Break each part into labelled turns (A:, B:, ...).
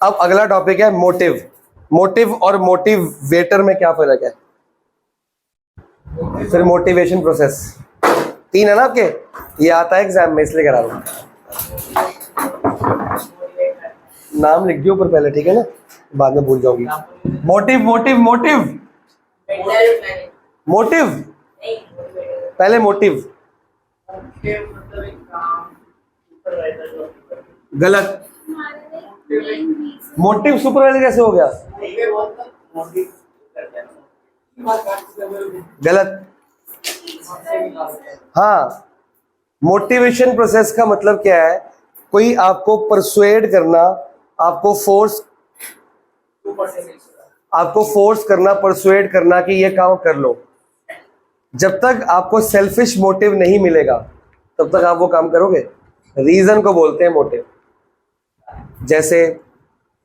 A: अब अगला टॉपिक है मोटिव। मोटिव और मोटिवेटर में क्या फर्क है? फिर मोटिवेशन प्रोसेस, 3 है ना आपके, ये आता है एग्जाम में इसलिए करा रहा हूं। नाम लिख दियो ऊपर पहले, ठीक है ना, बाद में भूल जाऊंगी। मोटिव मोटिव मोटिव मोटिव, पहले मोटिव। गलत। मोटिव सुपरवाइजर कैसे हो गया? गलत। हाँ, मोटिवेशन प्रोसेस का मतलब क्या है? कोई आपको परसुएड करना, आपको फोर्स करना, परसुएड करना कि ये काम कर लो। जब तक आपको सेल्फिश मोटिव नहीं मिलेगा तब तक आप वो काम करोगे। रीजन को बोलते हैं मोटिव। जैसे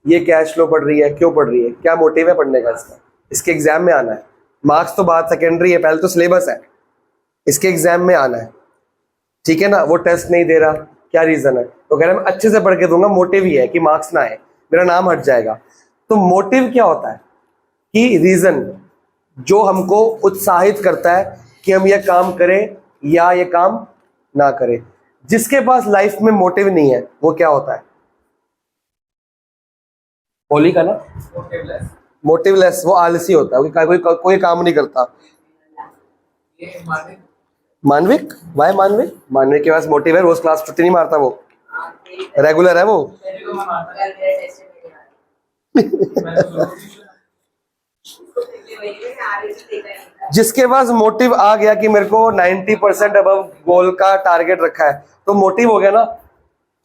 A: ये कैश फ्लो पढ़ रही है, क्यों पढ़ रही है, क्या मोटिव है पढ़ने का इसका? इसके एग्जाम में आना है। मार्क्स तो बात सेकेंडरी है, पहले तो सिलेबस है, इसके एग्जाम में आना है, ठीक है ना। वो टेस्ट नहीं दे रहा, क्या रीजन है? तो कह रहे मैं अच्छे से पढ़ के दूंगा, मोटिव ही है कि मार्क्स ना आए, मेरा नाम हट जाएगा। तो मोटिव क्या होता है? कि रीजन जो हमको उत्साहित करता है कि हम ये काम करें या ये काम ना करें। जिसके पास लाइफ में मोटिव नहीं है वो क्या होता है? होली का ना, मोटिवलेस, वो आलसी होता है, कोई काम नहीं करता। मानविक, वाई मानविक? मानविक के पास मोटिव है, रोज क्लास छुट्टी नहीं मारता, वो रेगुलर है वो। जिसके पास मोटिव आ गया कि मेरे को 90% अबव गोल का टारगेट रखा है, तो मोटिव हो गया ना,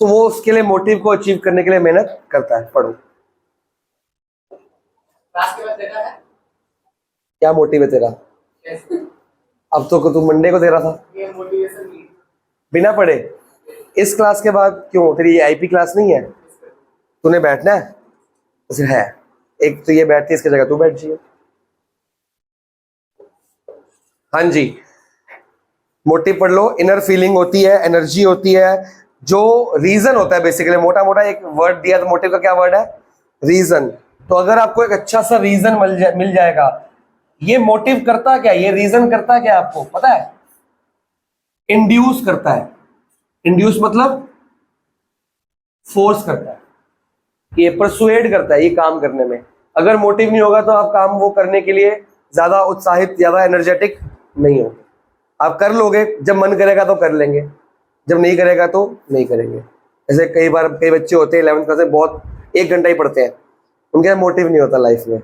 A: तो वो उसके लिए मोटिव को अचीव करने के लिए मेहनत करता है। पढ़ो। क्या मोटिव है तेरा? अब तो तू मंडे को दे रहा था बिना पढ़े। इस क्लास के बाद क्यों? तेरी आईपी क्लास नहीं है, तूने बैठना है तो फिर है। एक तो ये बैठती है, इसकी जगह तू बैठ जाइए। हाँ जी, मोटिव पढ़ लो। इनर फीलिंग होती है, एनर्जी होती है, जो रीजन होता है बेसिकली। मोटा मोटा एक वर्ड दिया तो मोटिव का क्या वर्ड है? रीजन। तो अगर आपको एक अच्छा सा रीजन मिल जाएगा, ये मोटिव करता क्या, ये रीजन करता क्या आपको पता है? इंड्यूस करता है। इंड्यूस मतलब फोर्स करता है, ये परसुएड करता है ये काम करने में। अगर मोटिव नहीं होगा तो आप काम वो करने के लिए ज्यादा उत्साहित, ज्यादा एनर्जेटिक नहीं होगे। आप कर लोगे, जब मन करेगा तो कर लेंगे, जब नहीं करेगा तो नहीं करेंगे। ऐसे कई बार कई बच्चे होते हैं 11th क्लास में, बहुत 1 घंटा ही पढ़ते हैं, उनका मोटिव नहीं होता लाइफ में।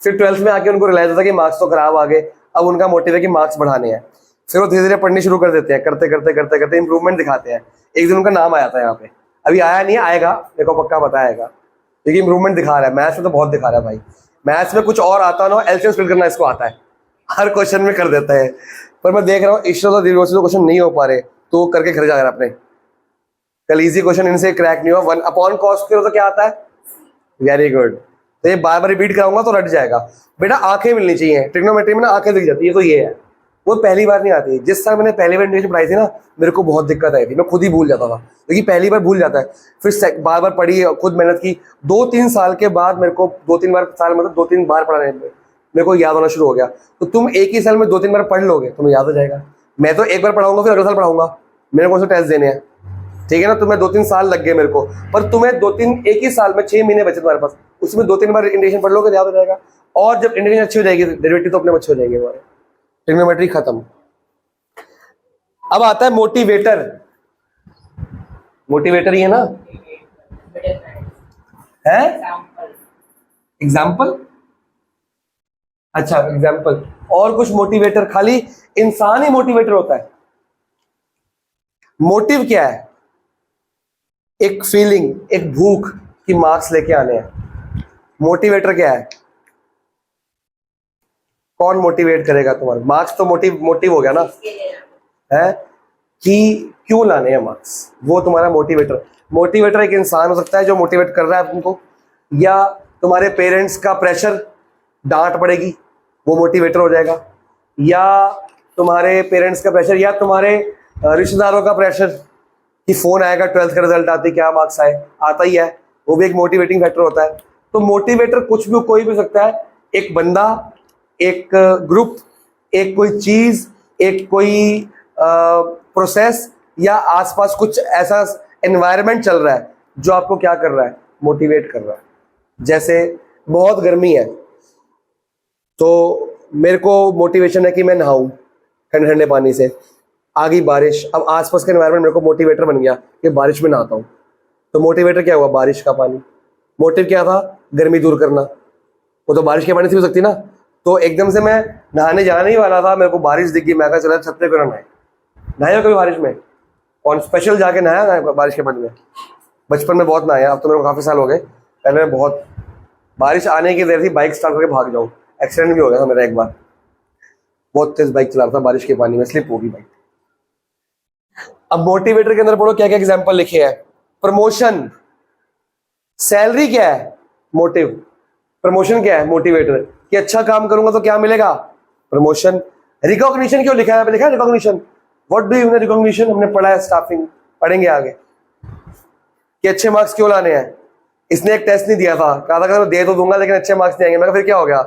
A: फिर 12th में आके उनको रियलाइज होता है कि मार्क्स तो खराब आ गए, अब उनका मोटिव है कि मार्क्स बढ़ाने हैं। फिर वो धीरे धीरे पढ़नी शुरू कर देते हैं, करते करते करते करते इंप्रूवमेंट दिखाते हैं। एक दिन उनका नाम आया था यहाँ पे, अभी आया नहीं, आएगा, मेरे को पक्का बताएगा, क्योंकि इंप्रूवमेंट दिखा रहा है। मैथ्स में तो बहुत दिखा रहा है भाई। मैथ्स में कुछ और आता ना, एलसीएम स्प्लिट करना इसको आता है, हर क्वेश्चन में कर देता है। पर मैं देख रहा हूँ ईश्वर तो दीर्घ से क्वेश्चन नहीं हो पा रहे, तो करके घर जा रहा है अपने। कल इजी क्वेश्चन इनसे क्रैक नहीं हुआ, 1/cos स्क्वायर तो क्या आता है? Very good. तो ये बार बार रिपीट कराऊंगा तो रट जाएगा। बेटा आंखें मिलनी चाहिए, ट्रिग्नोमेट्री में ना आंखें दिख जाती है, तो ये है। वो पहली बार नहीं आती। जिस साल मैंने पहली बार इंग्लिश पढ़ाई थी ना, मेरे को बहुत दिक्कत आई थी, मैं खुद ही भूल जाता था, क्योंकि पहली बार भूल जाता है। फिर बार बार पढ़ी, खुद मेहनत की, 2-3 साल के बाद मेरे को 2-3 बार, साल मतलब 2-3 बार पढ़ाने में मेरे को याद होना शुरू हो गया। तो तुम एक ही साल में 2-3 बार पढ़ लोगे, तुम्हें याद हो जाएगा। मैं तो एक बार पढ़ाऊंगा, फिर अगले साल पढ़ाऊंगा, मेरे को टेस्ट देने हैं, ठीक है ना। तुम्हें 2-3 साल लग गए मेरे को, पर तुम्हें एक ही साल में 6 महीने बचे तुम्हारे पास, उसमें 2-3 बार इंटीग्रेशन पढ़ लोगे, याद हो जाएगा। और जब इंटीग्रेशन अच्छी हो जाएगी, डेरिवेटिव तो अपने अच्छे हो जाएंगे हमारे, ट्रिग्नोमेट्री खत्म। अब आता है मोटिवेटर। मोटिवेटर ही है ना, है एग्जाम्पल। अच्छा एग्जाम्पल, और कुछ मोटिवेटर? खाली इंसान ही मोटिवेटर होता है? मोटिव क्या है? एक फीलिंग, एक भूख कि मार्क्स लेके आने हैं। मोटिवेटर क्या है? कौन मोटिवेट करेगा तुम्हारे? मार्क्स तो मोटिव हो गया ना, है कि क्यों लाने हैं मार्क्स, वो तुम्हारा मोटिवेटर। मोटिवेटर एक इंसान हो सकता है जो मोटिवेट कर रहा है तुमको, या तुम्हारे पेरेंट्स का प्रेशर, डांट पड़ेगी, वो मोटिवेटर हो जाएगा, या तुम्हारे पेरेंट्स का प्रेशर, या तुम्हारे रिश्तेदारों का प्रेशर कि फोन आएगा 12th का रिजल्ट आते क्या मार्क्स आए, आता ही है, वो भी एक मोटिवेटिंग फैक्टर होता है। तो मोटिवेटर कुछ भी कोई भी हो सकता है, एक बंदा, एक ग्रुप, एक कोई चीज, एक कोई प्रोसेस, या आसपास कुछ ऐसा एनवायरनमेंट चल रहा है जो आपको क्या कर रहा है, मोटिवेट कर रहा है। जैसे बहुत गर्मी है तो मेरे को मोटिवेशन है कि मैं नहाऊं ठंडे ठंडे पानी से, आ गई बारिश, अब आसपास का एनवायरनमेंट मेरे को मोटिवेटर बन गया कि बारिश में नहाता हूं। तो मोटिवेटर क्या हुआ, बारिश का पानी। मोटिव क्या था, गर्मी दूर करना, वो तो बारिश के पानी से हो सकती ना। तो एकदम से मैं नहाने जाने ही वाला था, मेरे को बारिश दिख गई, मैं कहा चला छत पे क्यों नहाए। नहाया कभी बारिश में? और स्पेशल जाके नहाया बारिश के पानी में? बचपन में बहुत नहाया, अब तो मेरे को काफी साल हो गए। पहले मैं बहुत, बारिश आने की देर थी, बाइक स्टार्ट करके भाग जाऊं, एक्सीडेंट भी हो गया था मेरा एक बार। बहुत तेज बाइक चला रहा था, बारिश के पानी में स्लिप होगी बाइक। अब मोटिवेटर के अंदर पढ़ो क्या क्या एग्जांपल लिखे हैं। प्रमोशन, सैलरी क्या है, मोटिव। प्रमोशन क्या है, मोटिवेटर, कि अच्छा काम करूंगा तो क्या मिलेगा, प्रमोशन। रिकॉग्निशन क्यों लिखा है, लिखा है recognition. What do you recognition, हमने पढ़ा है स्टाफिंग, पढ़ेंगे आगे कि अच्छे मार्क्स क्यों लाने हैं। इसने एक टेस्ट नहीं दिया था, कहा था दे तो दूंगा लेकिन अच्छे मार्क्स नहीं आएंगे। मैं फिर क्या हो गया,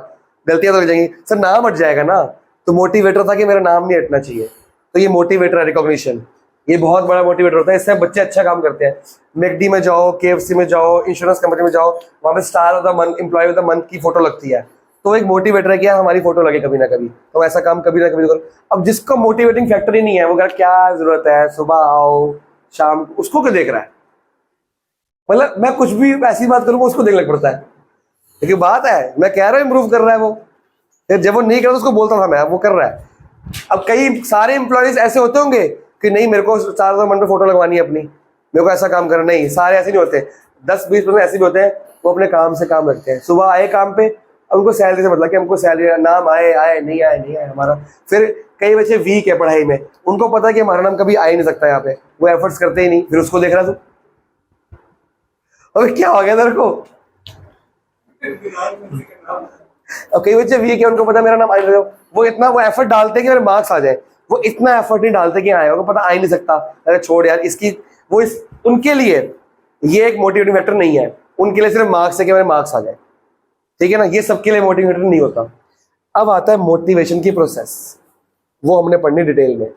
A: गलतियां तो हो जाएंगी सर, नाम हट जाएगा ना। तो मोटिवेटर था कि मेरा नाम नहीं हटना चाहिए, तो ये मोटिवेटर है रिकॉग्निशन। ये बहुत बड़ा मोटिवेटर होता है, इससे बच्चे अच्छा काम करते हैं। मैकडी में जाओ, केएफसी में जाओ, इंश्योरेंस कंपनी में जाओ, वहां पे star of the month, employ of the month की फोटो लगती है। तो एक मोटिवेटर है कि हमारी फोटो लगे कभी ना कभी, तो ऐसा काम कभी ना कभी करो। अब जिसका मोटिवेटिंग फैक्टर ही नहीं है, वो कह क्या जरूरत है, सुबह आओ शाम, उसको क्यों देख रहा है। मतलब मैं कुछ भी ऐसी बात करूंगा उसको देखने लग पड़ता है। लेकिन बात है, मैं कह रहा हूँ इम्प्रूव कर रहा है वो, फिर जब वो नहीं कर रहा उसको बोलता था मैं, वो कर रहा है। अब कई सारे एम्प्लॉयज ऐसे होते होंगे कि नहीं मेरे को 4 मन पे फोटो लगवानी है अपनी, मेरे को ऐसा काम करना, नहीं सारे ऐसे नहीं होते। 10-20% ऐसे भी होते हैं, वो अपने काम से काम रखते हैं, सुबह आए काम पे, उनको सैलरी से मतलब कि हमको सैलरी, नाम आए आए नहीं आए नहीं आए हमारा। फिर कई बच्चे वीक है पढ़ाई में, उनको पता है कि हमारा नाम कभी आ ही नहीं सकता यहाँ पे, वो एफर्ट्स करते ही नहीं, फिर उसको देख रहा तू, अबे क्या हो गया तेरे को। अब कई बच्चे वीक है, उनको पता मेरा नाम आ नहीं, वो इतना वो एफर्ट डालते हैं कि मेरे मार्क्स आ जाए, वो इतना एफर्ट नहीं डालते कि आए, उनको पता आ ही नहीं सकता, अरे छोड़ यार इसकी, वो इस उनके लिए ये एक मोटिवेटिंग फैक्टर नहीं है, उनके लिए सिर्फ मार्क्स है कि मेरे मार्क्स आ जाए, ठीक है ना। ये सबके लिए मोटिवेटर नहीं होता। अब आता है मोटिवेशन की प्रोसेस, वो हमने पढ़नी डिटेल में।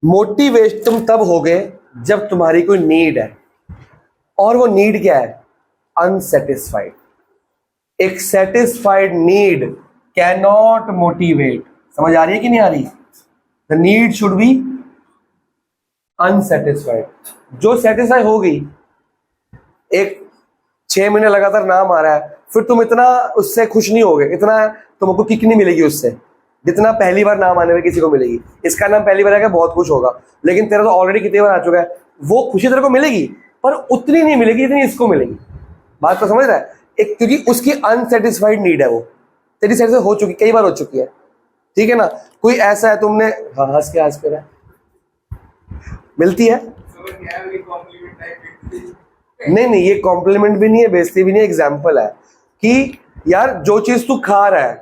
A: मोटिवेट तुम तब होगे जब तुम्हारी कोई नीड है, और वो नीड क्या है, अनसेटिस्फाइड। एक satisfied need can not motivate. समझ आ रही है कि नहीं आ रही। The need should be unsatisfied. जो सेटिस्फाई हो गई, एक 6 महीने लगातार नाम आ रहा है, फिर तुम इतना उससे खुश नहीं होगे, इतना तुमको किक नहीं मिलेगी उससे जितना पहली बार नाम आने में किसी को मिलेगी। इसका नाम पहली बार आएगा बहुत खुश होगा, लेकिन तेरा तो ऑलरेडी कितनी बार आ चुका है, वो खुशी तेरे को मिलेगी पर उतनी नहीं मिलेगी जितनी इसको मिलेगी। बात तो समझ रहा है। एक क्योंकि उसकी अनसेटिस्फाइड नीड है, वो तेरी सेटिस्फाई हो चुकी, कई बार हो चुकी है, ठीक है ना। कोई ऐसा है तुमने, हाँ हंस के रहा, मिलती है नहीं ये कॉम्प्लीमेंट भी नहीं है, बेइज्जती भी नहीं है, एग्जाम्पल है कि यार जो चीज तू खा रहा है,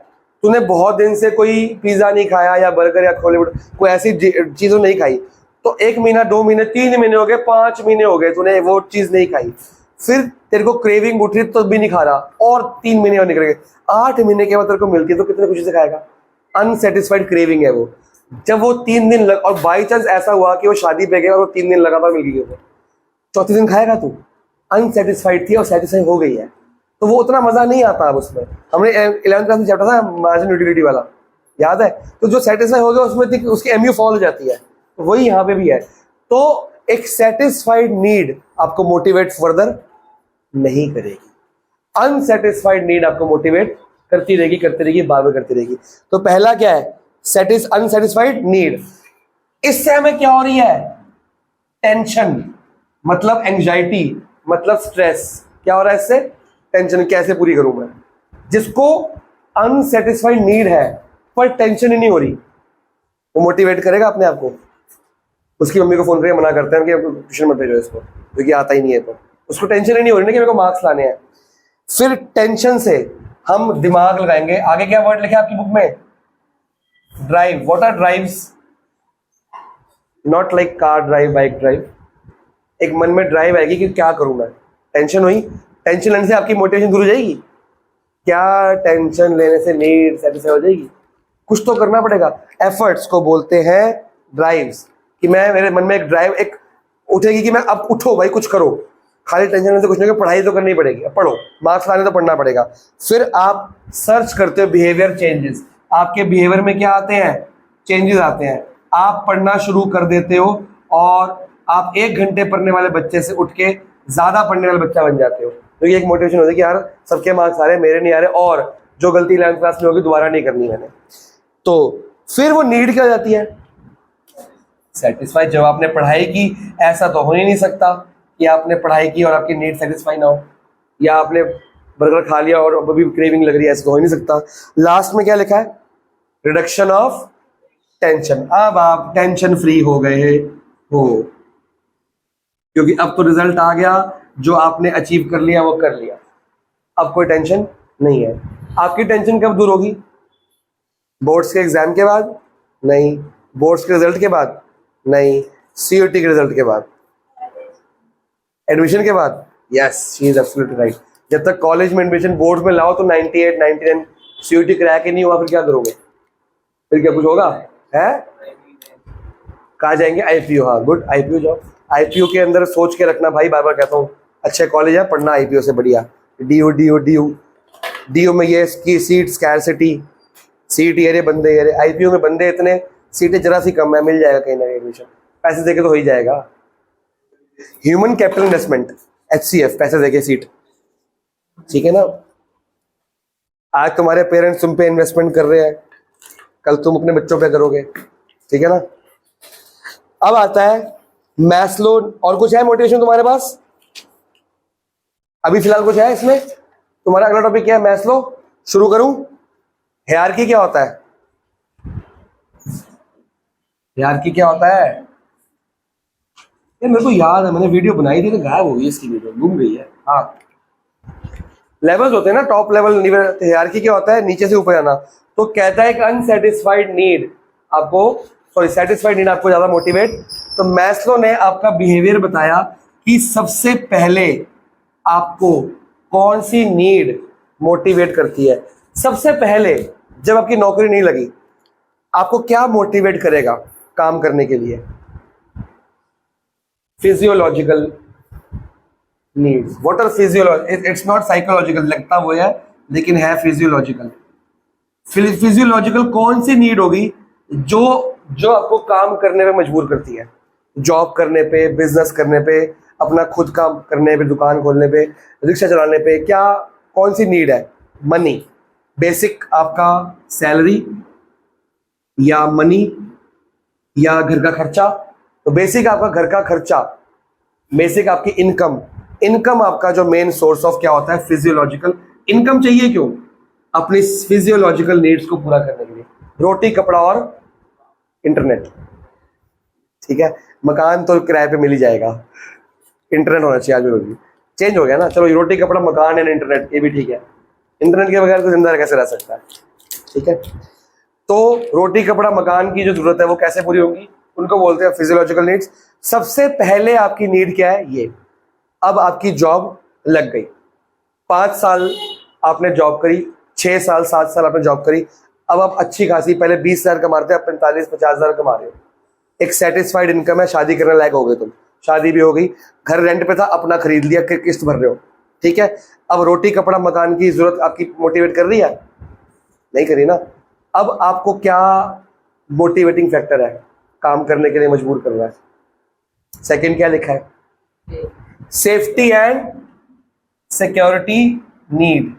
A: तूने बहुत दिन से कोई पिज्जा नहीं खाया या बर्गर या हॉलीवुड कोई ऐसी चीजों नहीं खाई, तो 1 महीना 2 महीने 3 महीने हो गए 5 महीने हो गए तूने वो चीज नहीं खाई, फिर तेरे को क्रेविंग उठ रही तो भी नहीं खा रहा, और 3 महीने और निकल गए, 8 महीने के बाद तेरे को मिलती है तो कितने खुशी से खाएगा। अनसेटिस्फाइड क्रेविंग है वो। जब वो 3 दिन और बाई चांस ऐसा हुआ कि वो शादी पे गया और वो 3 दिन लगातार मिल गई, वो चौथे दिन खाएगा तू। अनसेटिस्फाइड थी और सेटिस्फाई हो गई है, तो वो उतना मजा नहीं आता अब उसमें। हमने 11th क्लास में चैप्टर था मार्जिन यूटिलिटी वाला, याद है। तो जो सेटिस्फाई हो गया उसमें उसकी एमयू फॉल हो जाती है, तो वही यहाँ पे भी है। तो एक सेटिस्फाइड नीड आपको मोटिवेट फर्दर नहीं करेगी, अनसेटिस्फाइड नीड आपको मोटिवेट करती रहेगी बार बार करती रहेगी। तो पहला क्या है, अनसेटिस्फाइड नीड। इससे हमें क्या हो रही है, टेंशन, मतलब एंजाइटी, मतलब स्ट्रेस। क्या हो रहा है इससे, टेंशन, कैसे पूरी करूं मैं। जिसको अनसेटिस्फाइड नीड है पर टेंशन ही नहीं हो रही, वो मोटिवेट करेगा अपने आप को। उसकी मम्मी को फोन करके मना करते हैं कि ट्यूशन मत भेजो इसको क्योंकि आता ही नहीं है, तो उसको टेंशन ही नहीं हो रही ना कि मेरे को मार्क्स लाने हैं। फिर टेंशन से हम दिमाग लगाएंगे। आगे क्या वर्ड लिखे आपकी बुक में, drive. What are drives, not like car drive, bike drive, एक मन में ड्राइव आएगी कि क्या करूं मैं। टेंशन हुई, टेंशन लेने से आपकी मोटिवेशन दूर हो जाएगी क्या? टेंशन लेने से नीड सेटिस्फाई हो जाएगी? कुछ तो करना पड़ेगा। एफर्ट्स को बोलते हैं ड्राइव्स, कि मैं मेरे मन में एक ड्राइव एक उठेगी कि मैं अब उठो भाई कुछ करो। खाली टेंशन लेने से कुछ नहीं होगा, पढ़ाई तो करनी पड़ेगी, अब पढ़ो, मार्क्स लाने तो पढ़ना पड़ेगा। फिर आप सर्च करते हो बिहेवियर चेंजेस, आपके बिहेवियर में क्या आते हैं? चेंजेस आते हैं। आप पढ़ना शुरू कर देते हो और आप 1 घंटे पढ़ने वाले बच्चे से उठ के ज्यादा पढ़ने वाले बच्चा बन जाते हो। तो ये एक मोटिवेशन होती है कि यार सबके मार्क्स आ रहे, मेरे नहीं आ रहे, और जो गलती 11th क्लास में होगी दोबारा नहीं करनी मैंने। तो फिर वो नीड क्या हो जाती है? सेटिस्फाई। जब आपने पढ़ाई की, ऐसा तो हो ही नहीं सकता कि आपने पढ़ाई की और आपकी नीड सेटिस्फाई ना हो, या आपने बर्गर खा लिया और अभी क्रेविंग लग रही है, ऐसा तो हो ही नहीं सकता। लास्ट में क्या लिखा है? Reduction of tension. अब आप टेंशन फ्री हो गए हो, क्योंकि अब तो रिजल्ट आ गया, जो आपने अचीव कर लिया वो कर लिया, अब कोई टेंशन नहीं है। आपकी टेंशन कब दूर होगी? बोर्ड्स के एग्जाम के बाद? नहीं। बोर्ड्स के रिजल्ट के बाद? नहीं। सीयूटी के रिजल्ट के बाद? एडमिशन के बाद? Yes, she is absolutely right. जब तक कॉलेज में एडमिशन बोर्ड में लाओ तो 98 99, सीयूटी क्रैक ही नहीं हुआ, फिर क्या करोगे? फिर क्या कुछ होगा? है कहाँ जाएंगे? आईपीओ। हाँ गुड, आईपीओ जाओ। आईपीओ के अंदर सोच के रखना भाई, बार बार कहता हूँ, अच्छे कॉलेज है, पढ़ना आईपीओ से बढ़िया। डीओ डीओ डीओ डीओ में ये की सीट स्कैरसिटी, सीट ये बंदे ये, आईपीओ में बंदे इतने, सीटें जरा सी कम है, मिल जाएगा कहीं ना कहीं एडमिशन, पैसे देके तो हो ही जाएगा। ह्यूमन कैपिटल इन्वेस्टमेंट, एचसीएफ, पैसे देके सीट, ठीक है ना। आज तुम्हारे पेरेंट्स तुम पे इन्वेस्टमेंट कर रहे हैं, कल तुम अपने बच्चों पे करोगे, ठीक है ना। अब आता है मैस्लो। और कुछ है मोटिवेशन तुम्हारे पास? अभी फिलहाल कुछ है इसमें? तुम्हारा अगला टॉपिक क्या है? मैस्लो। शुरू करूं? हायरार्की क्या होता है? हायरार्की क्या होता है? ये मेरे को याद है, मैंने वीडियो बनाई थी तो गायब हो गई, इसकी वीडियो गुम गई है। हाँ, लेवल्स होते हैं ना, टॉप लेवल। हायरार्की क्या होता है? नीचे से ऊपर आना। तो कहता है कि अनसेटिस्फाइड नीड आपको, सॉरी सेटिस्फाइड नीड आपको ज्यादा मोटिवेट। तो मैस्लो ने आपका बिहेवियर बताया कि सबसे पहले आपको कौन सी नीड मोटिवेट करती है। सबसे पहले जब आपकी नौकरी नहीं लगी, आपको क्या मोटिवेट करेगा काम करने के लिए? Physiological needs. What are physiological? It's not psychological, लगता वो है लेकिन है फिजियोलॉजिकल। फिजियोलॉजिकल कौन सी नीड होगी जो जो आपको काम करने पे मजबूर करती है? जॉब करने पे, बिजनेस करने पे, अपना खुद काम करने पे, दुकान खोलने पे, रिक्शा चलाने पे, क्या कौन सी नीड है? मनी, बेसिक आपका सैलरी या मनी या घर का खर्चा। तो बेसिक आपका घर का खर्चा, बेसिक आपकी इनकम। इनकम आपका जो मेन सोर्स ऑफ क्या होता है? फिजियोलॉजिकल इनकम चाहिए। क्यों? अपनी फिजियोलॉजिकल नीड्स को पूरा करने के लिए। रोटी, कपड़ा और इंटरनेट, ठीक है। मकान तो किराए पे मिल ही जाएगा, इंटरनेट होना चाहिए। आज भी चेंज हो गया ना, चलो रोटी, कपड़ा, मकान एंड इंटरनेट, ये भी ठीक है। इंटरनेट के बगैर तो जिंदा कैसे रह सकता है, ठीक है। तो रोटी, कपड़ा, मकान की जो जरूरत है वो कैसे पूरी होगी? उनको बोलते हैं फिजियोलॉजिकल नीड्स। सबसे पहले आपकी नीड क्या है? ये। अब आपकी जॉब लग गई, 5 साल आपने जॉब करी, 6 साल 7 साल आपने जॉब करी, अब आप अच्छी खासी, पहले 20,000 कमाते हैं, अब 45-50,000 कमा रहे हो। एक सेटिस्फाइड इनकम है, शादी करने लायक हो गए तुम, शादी भी हो गई, घर रेंट पे था, अपना खरीद लिया, किस्त भर रहे हो, ठीक है। अब रोटी, कपड़ा, मकान की जरूरत आपकी मोटिवेट कर रही है? नहीं करी ना। अब आपको क्या मोटिवेटिंग फैक्टर है काम करने के लिए मजबूर कर रहा है? सेकंड क्या लिखा है? Safety and security need.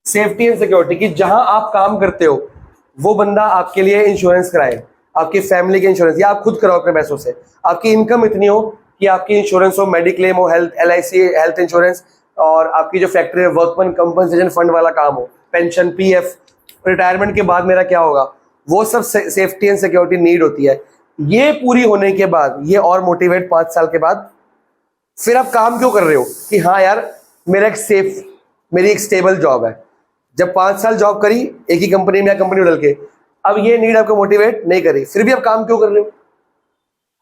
A: Safety and security की, जहां आप काम करते हो वो बंदा आपके लिए इंश्योरेंस कराए, आपकी फैमिली के इंश्योरेंस, या आप खुद कराओ अपने पैसों से। आपकी इनकम इतनी हो कि आपकी इंश्योरेंस हो, मेडिक्लेम हो, हेल्थ, एलआईसी हेल्थ इंश्योरेंस, और आपकी जो फैक्ट्री है वर्कमैन कंपनसेशन फंड वाला काम हो, पेंशन, पीएफ, रिटायरमेंट के बाद मेरा क्या होगा, वो सब सेफ्टी एंड सिक्योरिटी नीड होती है। ये पूरी होने के बाद ये और मोटिवेट 5 साल के बाद फिर आप काम क्यों कर रहे हो कि हाँ यार मेरा एक सेफ, मेरी एक स्टेबल जॉब है। जब 5 साल जॉब करी एक ही कंपनी में या कंपनी बदल के, अब ये नीड आपको मोटिवेट नहीं करी, फिर भी आप काम क्यों कर रहे हो?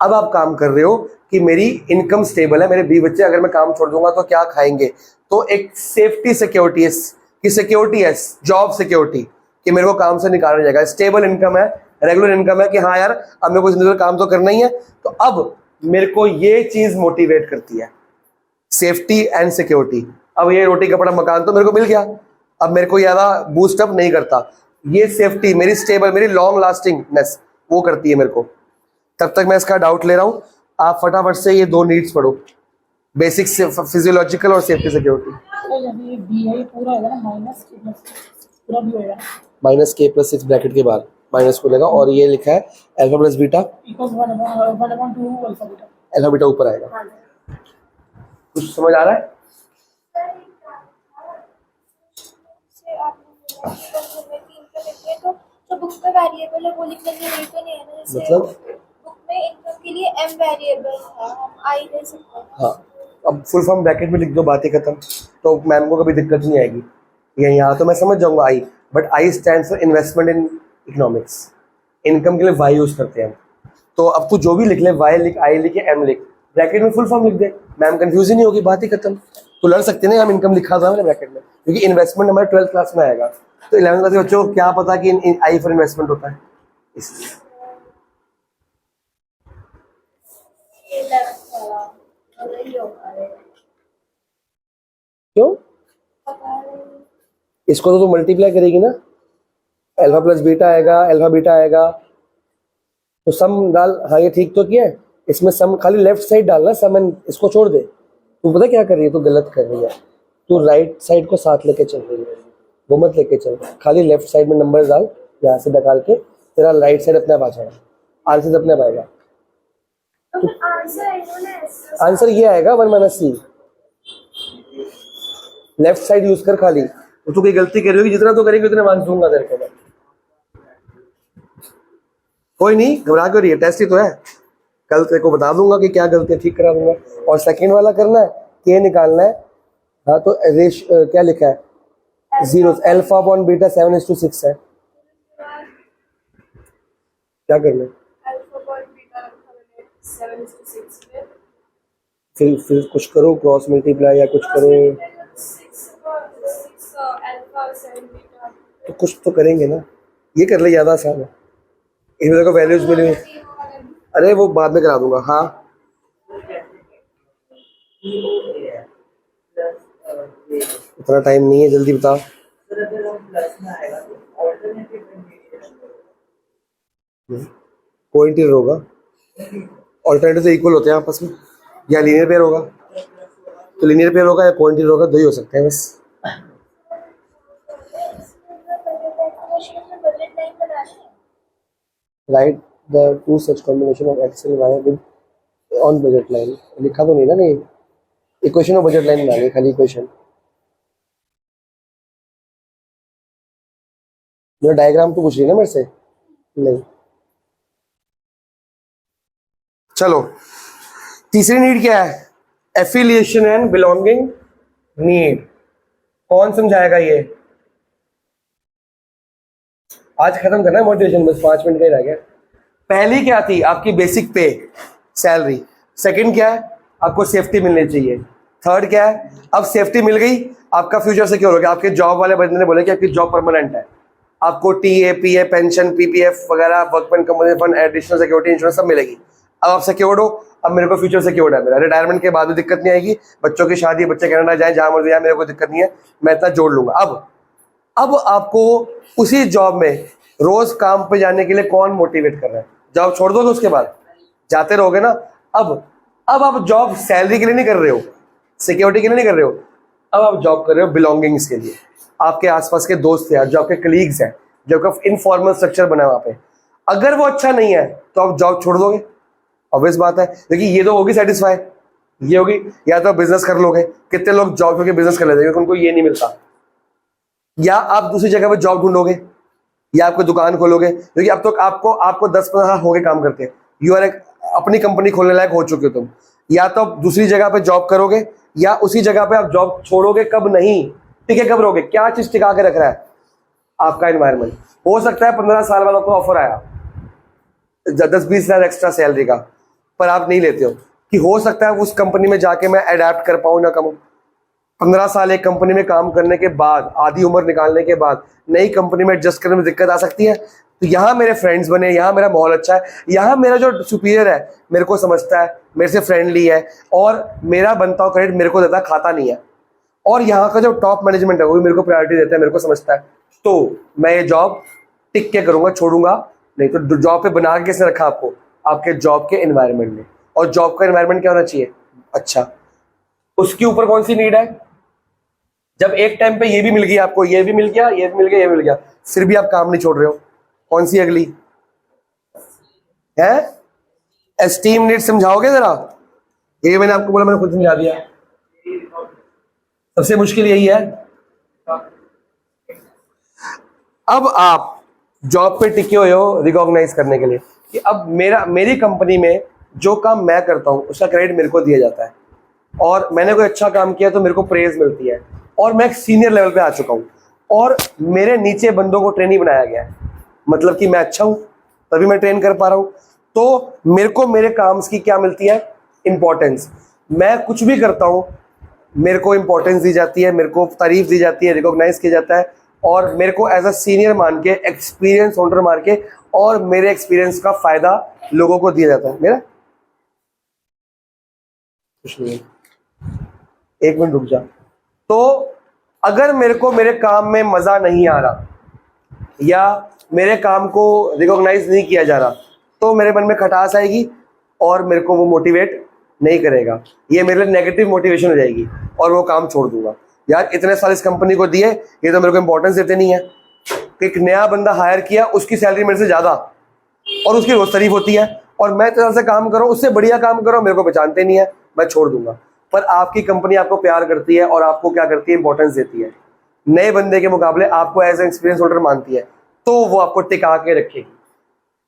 A: अब आप काम कर रहे हो कि मेरी इनकम स्टेबल है, मेरे 20 बच्चे, अगर मैं काम छोड़ दूंगा तो क्या खाएंगे। तो एक सेफ्टी सिक्योरिटी है, कि सिक्योरिटी है, जॉब सिक्योरिटी, कि मेरे को काम से निकाला जाएगा, स्टेबल इनकम है, रेगुलर इनकम है, कि हाँ यार अब मेरे को जिंदगी में काम तो करना ही है। तो अब मेरे को ये चीज मोटिवेट करती है, सेफ्टी एंड सिक्योरिटी। अब ये रोटी कपड़ा मकान तो मेरे को मिल गया, अब मेरे को ज्यादा बूस्टअप नहीं करता। ये सेफ्टी मेरी स्टेबल, मेरी लॉन्ग लास्टिंगनेस वो करती है मेरे को। तब तक मैं इसका डाउट ले रहा हूँ, आप फटाफट से ये 2 नीड्स पढ़ो, बेसिक फिजियोलॉजिकल और सेफ्टी सिक्योरिटी। -k+6 ब्रैकेट के बाद माइनस को लेगा, और ये लिखा है alpha plus beta, alpha beta ऊपर आएगा। कुछ समझ आ रहा है?
B: तो बुक में वेरिएबल है वो लिखने की नहीं तो नहीं है ना, जैसे
A: मतलब
B: बुक में इनकम के लिए m वेरिएबल है, हम i ले सकते हैं।
A: हाँ, अब फुल फॉर्म ब्रैकेट में लिख दो, बातें खत्म, तो मैम को कभी दिक्कत नहीं आएगी। ये यहाँ तो मैं समझ जाऊंगा I, but I stand for investment in economics. Income के लिए वाई यूज करते हैं हम। तो अब तू जो भी लिख ले, वाई लिख, आई लिख या एम लिख, ब्रैकेट में फुल फॉर्म लिख दे, मैम कंफ्यूज ही नहीं होगी, बात ही खत्म। तो लड़ सकते हैं ना, हम इनकम लिखा था मैंने ब्रैकेट में, क्योंकि इन्वेस्टमेंट हमारे 12th क्लास में आएगा। तो 11th क्लास के बच्चों को क्या पता कि आई फॉर इन्वेस्टमेंट होता है, इसलिए। क्यों? इसको तो मल्टीप्लाई करेगी ना, अल्फा प्लस बीटा आएगा, अल्फा बीटा आएगा, तो सम डाल। हाँ ये ठीक तो किया है, इसमें सम खाली लेफ्ट साइड डालना, सम एंड इसको छोड़ दे। तू पता क्या कर रही है, तू गलत कर रही है, तू राइट साइड को साथ लेके चल रही है, वो मत लेके चल, खाली लेफ्ट साइड में नंबर डाल, यहाँ से निकाल के तेरा राइट साइड अपने आप आ जाएगा, आंसर अपने आप आएगा। आंसर ये आएगा 1 - c, लेफ्ट साइड यूज कर खाली। तो तू कोई गलती कर रही होगी, जितना तो करेंगे उतना मान दूंगा तेरे को मैं। कोई नहीं, घबरा क्यों रही है, टेस्ट ही तो है, कल तेरे को बता दूंगा कि क्या गलती है, ठीक करा दूंगा। और सेकंड वाला करना है, के निकालना है। हाँ तो रेश क्या लिखा है, जीरो, अल्फा अपॉन बीटा 7:6 है। क्या करना है, फिर कुछ करो, क्रॉस मल्टीप्लाई या कुछ करो, तो कुछ तो करेंगे ना, ये कर ले, ज्यादा आसान है। इसमें देखो वैल्यूज मिली, अरे वो बाद में करा दूंगा। हाँ इतना टाइम नहीं है, जल्दी बता। कोइंटीरियर होगा, ऑल्टरनेटिव तो इक्वल होते हैं आपस में, या लीनियर पेयर होगा, तो लीनियर पेयर होगा या कोइंटीरियर होगा, दो ही हो सकते हैं बस। Right the 2 such combination of x and y with on budget line। लिखा तो नहीं ना, नहीं इक्वेशन और बजट लाइन बनानी, खाली इक्वेशन। मेरा डायग्राम तो पूछ रही ना मेरे से, नहीं। चलो तीसरी नीड क्या है, एफिलिएशन एंड बिलोंगिंग नीड। कौन समझाएगा ये, आज खत्म करना है मोटिवेशन, बस 5 मिनट का ही रह गया। पहली क्या थी, आपकी बेसिक पे, सैलरी। सेकंड क्या है, आपको सेफ्टी मिलनी चाहिए। थर्ड क्या है, अब सेफ्टी मिल गई, आपका फ्यूचर सिक्योर हो गया। आपके जॉब वाले बंदे ने बोले कि आपकी जॉब परमानेंट है, आपको टीए, पीए, पेंशन, पीपीएफ वगैरह, workman company fund, additional security, insurance सब मिलेगी। अब आप सिक्योर्ड हो, अब मेरे को फ्यूचर सिक्योर्ड है मेरा, रिटायरमेंट के बाद भी दिक्कत नहीं आएगी, बच्चों की शादी, बच्चे कनाडा जाए, जहां मर्जी जाए, मेरे को दिक्कत नहीं है, मैं इतना जोड़ लूंगा। अब आपको उसी जॉब में रोज काम पे जाने के लिए कौन मोटिवेट कर रहा है, जॉब छोड़ दोगे उसके बाद जाते रहोगे ना। अब आप जॉब सैलरी के लिए नहीं कर रहे हो, सिक्योरिटी के लिए नहीं कर रहे हो, अब आप जॉब कर रहे हो बिलोंगिंग्स के लिए। आपके आसपास के दोस्त हैं, जो आपके कलीग्स हैं, जो आपका इनफॉर्मल स्ट्रक्चर बना है वहां पे, अगर वो अच्छा नहीं है तो आप जॉब छोड़ दोगे, ऑब्वियस बात है। देखिए ये तो होगी सेटिस्फाई, ये होगी, या तो बिजनेस कर लोगे, कितने लोग जॉब करके बिजनेस कर लेते हैं क्योंकि उनको ये नहीं मिलता, या आप दूसरी जगह पे जॉब ढूंढोगे, या आपको दुकान खोलोगे, क्योंकि अब तो आपको 10-15 साल हो गए काम करते हैं, यू आर अपनी कंपनी खोलने लायक हो चुके हो तुम, या तो आप दूसरी जगह पे जॉब करोगे, या उसी जगह पे आप जॉब छोड़ोगे। कब नहीं टिके, कब रहोगे, क्या चीज टिका के रख रहा है आपका एनवायरमेंट। हो सकता है 15 साल बाद आपको ऑफर आया 10-20 हजार एक्स्ट्रा सैलरी का, पर आप नहीं लेते हो कि हो सकता है उस कंपनी में जाके मैं अडेप्ट कर पाऊँ ना करूँ। 15 साल एक कंपनी में काम करने के बाद, आधी उम्र निकालने के बाद नई कंपनी में एडजस्ट करने में दिक्कत आ सकती है। तो यहाँ मेरे फ्रेंड्स बने, यहाँ मेरा माहौल अच्छा है, यहाँ मेरा जो सुपीरियर है मेरे को समझता है, मेरे से फ्रेंडली है और मेरा बनता हुआ क्रेडिट मेरे को देता, खाता नहीं है। और यहाँ का जो टॉप मैनेजमेंट है वो भी मेरे को प्रायोरिटी देता है, मेरे को समझता है। तो मैं ये जॉब टिक के करूँगा, छोड़ूंगा नहीं। तो जॉब पे बना के किसने रखा आपको? आपके जॉब के एनवायरनमेंट ने। और जॉब का एनवायरनमेंट क्या होना चाहिए? अच्छा। उसके ऊपर कौन सी नीड है? जब एक टाइम पे ये भी मिल गया आपको, ये भी मिल गया, ये भी मिल गया, ये भी मिल गया, फिर भी आप काम नहीं छोड़ रहे हो, कौन सी अगली है? एस्टीम नीड समझाओगे जरा? ये मैंने आपको बोला, मैंने खुद समझा दिया। सबसे मुश्किल यही है। अब आप जॉब पे टिके हुए हो रिकॉग्नाइज करने के लिए कि अब मेरी कंपनी में जो काम मैं करता हूं उसका क्रेडिट मेरे को दिया जाता है, और मैंने कोई अच्छा काम किया तो मेरे को प्रेज मिलती है, और मैं एक सीनियर लेवल पे आ चुका हूं, और मेरे नीचे बंदों को ट्रेनी बनाया गया है, मतलब कि मैं अच्छा हूं तभी मैं ट्रेन कर पा रहा हूं। तो मेरे को मेरे काम की क्या मिलती है? इंपॉर्टेंस। मैं कुछ भी करता हूं मेरे को इंपॉर्टेंस दी जाती है, मेरे को तारीफ दी जाती है, रिकॉग्नाइज किया जाता है, और मेरे को एज अ सीनियर मान के, एक्सपीरियंस होल्डर मान के, और मेरे एक्सपीरियंस का फायदा लोगों को दिया जाता है। मेरा कुछ नहीं, एक मिनट रुक जा। तो अगर मेरे को मेरे काम में मजा नहीं आ रहा या मेरे काम को रिकॉग्नाइज नहीं किया जा रहा, तो मेरे मन में खटास आएगी और मेरे को वो मोटिवेट नहीं करेगा, ये मेरे लिए नेगेटिव मोटिवेशन हो जाएगी और वो काम छोड़ दूंगा। यार इतने साल इस कंपनी को दिए, ये तो मेरे को इंपॉर्टेंस देते नहीं है। एक नया बंदा हायर किया, उसकी सैलरी मेरे से ज्यादा और उसकी रोज तारीफ होती है, और मैं तरह से काम करूं, उससे बढ़िया काम करो, मेरे को पहचानते नहीं है, मैं छोड़ दूंगा। पर आपकी कंपनी आपको प्यार करती है और आपको क्या करती है? इंपॉर्टेंस देती है। नए बंदे के मुकाबले आपको एज ए एक्सपीरियंस होल्डर मानती है, तो वो आपको टिका के रखेगी।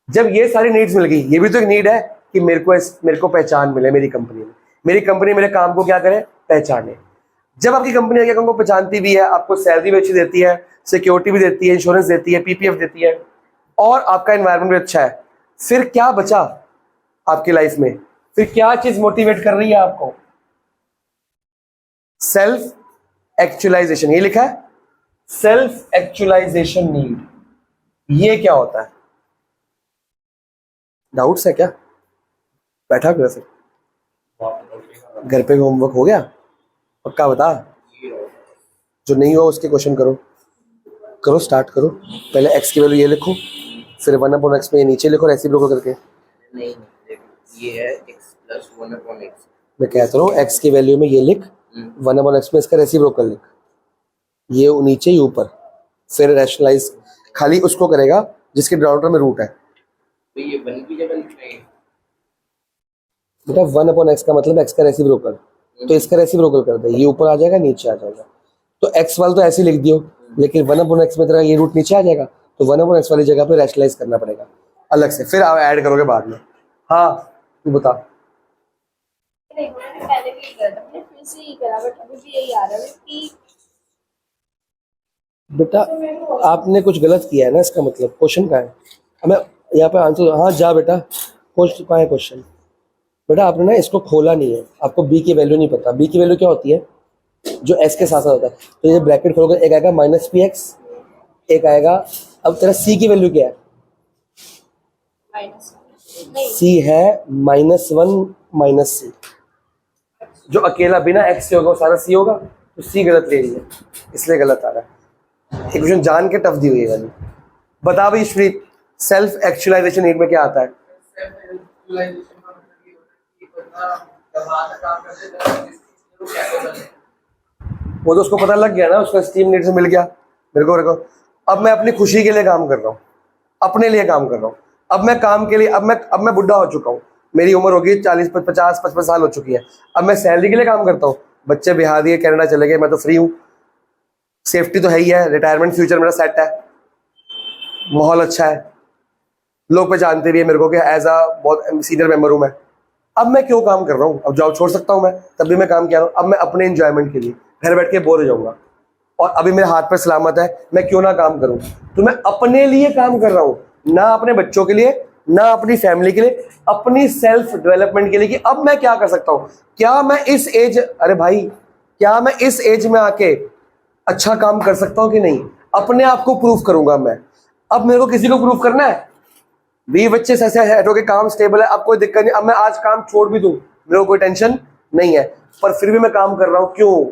A: जब ये सारी नीड्स मिल गई, ये भी तो एक नीड है कि मेरे को पहचान मिले मेरी कंपनी में, मेरी कंपनी मेरे काम को क्या करे? पहचाने। जब आपकी कंपनी आपके काम को पहचानती भी है, आपको सैलरी भी अच्छी देती है, सिक्योरिटी भी देती है, इंश्योरेंस देती है, पीपीएफ देती है, और आपका एनवायरनमेंट भी अच्छा है, फिर क्या बचा आपकी लाइफ में? फिर क्या चीज मोटिवेट कर रही है आपको? Self actualisation. ये लिखा है सेल्फ एक्चुअलाइजेशन नीड। ये क्या होता है? डाउट्स है क्या? बैठा क्यों ऐसे? घर पे होमवर्क हो गया? पक्का बता, जो नहीं हुआ उसके क्वेश्चन करो, स्टार्ट करो। पहले एक्स की वैल्यू ये लिखो, फिर 1/x में ये नीचे लिखो रेसिप्रोकल करके।
C: नहीं, ये है x प्लस 1/x।
A: मैं कहता हूँ एक्स की वैल्यू में ये लिख, 1/x में इसका रेसिप्रोकल लिख, ये नीचे ये ऊपर, फिर रैशनलाइज खाली उसको करेगा जिसके डिनोमिनेटर में रूट है।
C: तो ये 1 की जगह लिखना है
A: बेटा 1/x का मतलब x का रेसिप्रोकल, तो इसका रेसिप्रोकल कर दे, ये ऊपर आ जाएगा, नीचे आ जाएगा। तो x वाला तो ऐसे लिख दियो, लेकिन 1/x में तेरा ये रूट नीचे आ जाएगा, तो 1/x वाली जगह पे रैशनलाइज करना पड़ेगा अलग से, फिर आप ऐड करोगे बाद में। हाँ तू बता।
B: नहीं, मैंने पहले भी किया था, मैंने फिर से ही करा, बट अभी भी यही आ रहा है कि
A: बेटा आपने कुछ गलत किया है ना, इसका मतलब क्वेश्चन का है हमें यहाँ पे आंसर। हाँ जा बेटा, क्वेश्चन का है क्वेश्चन। बेटा आपने ना इसको खोला नहीं है, आपको बी की वैल्यू नहीं पता। बी की वैल्यू क्या होती है? जो एस के साथ साथ होता है। तो ये ब्रैकेट खोलोगे, एक आएगा -px, एक आएगा, अब तेरा सी की वैल्यू क्या है?
B: माइनस नहीं,
A: सी है -1 - c। जो अकेला बिना एक्स से होगा वो सारा सी होगा, तो सी गलत ले रही है, इसलिए गलत आ रहा है। एक क्वेश्चन जान के टफ दी हुई है वाली। बता भाई श्रीत, सेल्फ एक्चुअलाइजेशन नीड में क्या आता है? वो तो उसको पता लग गया ना, उसका स्टीम नीड से मिल गया। मेरे को अब मैं अपनी खुशी के लिए काम कर रहा हूँ, अपने लिए काम कर रहा हूँ। अब मैं काम के लिए, अब मैं बुढ़ा हो चुका हूँ, मेरी उम्र होगी 40 50 55 साल हो चुकी है। अब मैं सैलरी के लिए काम करता हूँ। बच्चे बिहार दिए, कनाडा चले गए, मैं तो फ्री हूँ, सेफ्टी तो है ही है, रिटायरमेंट फ्यूचर मेरा सेट है, माहौल अच्छा है, लोग पहचानते भी है मेरे को कि एज अ बहुत सीनियर मेंबर हूँ मैं। अब मैं क्यों काम कर रहा हूँ? अब जॉब छोड़ सकता हूँ मैं, तब भी मैं काम किया रहा हूँ। अब मैं अपने एंजॉयमेंट के लिए घर बैठ के बोर हो जाऊंगा, और अभी मेरे हाथ पर सलामत है, मैं क्यों ना काम करूँ? तो मैं अपने लिए काम कर रहा हूँ, ना अपने बच्चों के लिए, ना अपनी फैमिली के लिए, अपनी सेल्फ डेवलपमेंट के लिए कि अब मैं क्या कर सकता हूं, क्या मैं इस एज, अरे भाई क्या मैं इस एज में आके अच्छा काम कर सकता हूं कि नहीं, अपने आप को प्रूव करूंगा मैं। अब मेरे को किसी को प्रूव करना है, 20 बच्चे ऐसे सेट हो के काम स्टेबल है, अब कोई दिक्कत नहीं, अब मैं आज काम छोड़ भी दूं मेरे को कोई टेंशन नहीं है, पर फिर भी मैं काम कर रहा हूं, क्यों?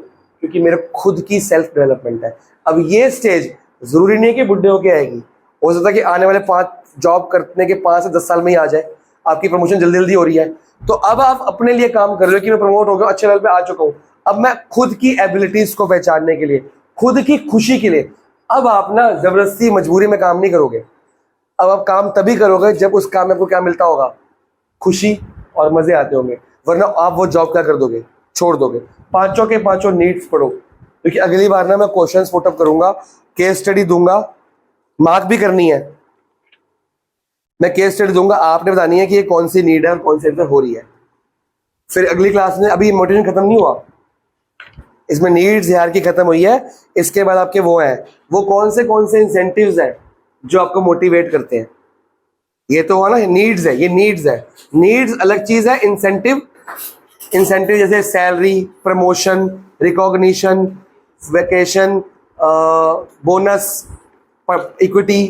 A: क्योंकि मेरे खुद की सेल्फ डेवलपमेंट है। अब ये स्टेज जरूरी नहीं है कि बुढ़े होके आएगी, हो सकता है कि आने वाले 5 जॉब करने के 5 से 10 साल में ही आ जाए, आपकी प्रमोशन जल्दी जल्दी हो रही है, तो अब आप अपने लिए काम कर रहे हो कि मैं प्रमोट हो गया, अच्छे लेवल पे आ चुका हूं, अब मैं खुद की एबिलिटीज को पहचानने के लिए, खुद की खुशी के लिए, अब आप ना जबरदस्ती मजबूरी में काम नहीं करोगे, अब आप काम तभी करोगे जब उस काम में आपको क्या मिलता होगा, खुशी और मजे आते होंगे, वरना आप वो जॉब क्या कर दोगे, छोड़ दोगे। पांचों के पांचों नीड्स पढ़ो, क्योंकि अगली बार ना मैं क्वेश्चंस पुटअप करूंगा, केस स्टडी दूंगा, मार्क भी करनी है, मैं केस स्टडी दूंगा, आपने बतानी है कि ये कौन सी नीड है और कौन सी हो रही है। फिर अगली क्लास में, अभी मोटिवेशन खत्म नहीं हुआ, इसमें नीड्स हायरार्की खत्म हुई है, इसके बाद आपके वो हैं, वो कौन से इंसेंटिव्स हैं जो आपको मोटिवेट करते हैं। ये तो हुआ ना, नीड्स है, ये नीड्स है, नीड्स अलग चीज है, इंसेंटिव जैसे salary, promotion, recognition, vacation, bonus, equity,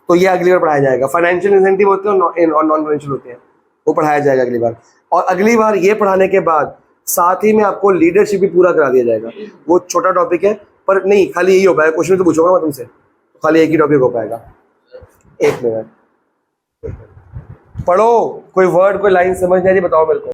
A: तो ये अगली बार पढ़ाया जाएगा। फाइनेंशियल इंसेंटिव होते हैं और नॉन फाइनेंशियल होते हैं, वो पढ़ाया जाएगा अगली बार। और अगली बार ये पढ़ाने के बाद साथ ही में आपको लीडरशिप भी पूरा करा दिया जाएगा। वो छोटा टॉपिक है, पर नहीं खाली यही हो पाएगा, क्वेश्चन तो पूछूंगा मैं तुमसे, तो खाली एक ही टॉपिक हो पाएगा। एक मिनट पढ़ो, कोई वर्ड कोई लाइन समझ नहीं आ रही बताओ मेरे को।